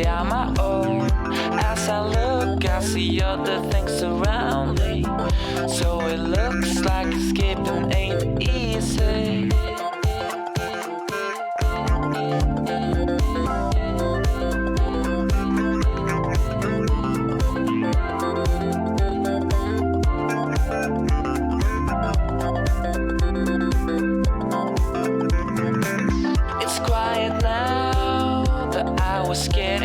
I'm my own. As I look, I see other things around me. So it looks like escaping ain't easy. It's quiet now, the hour's scared.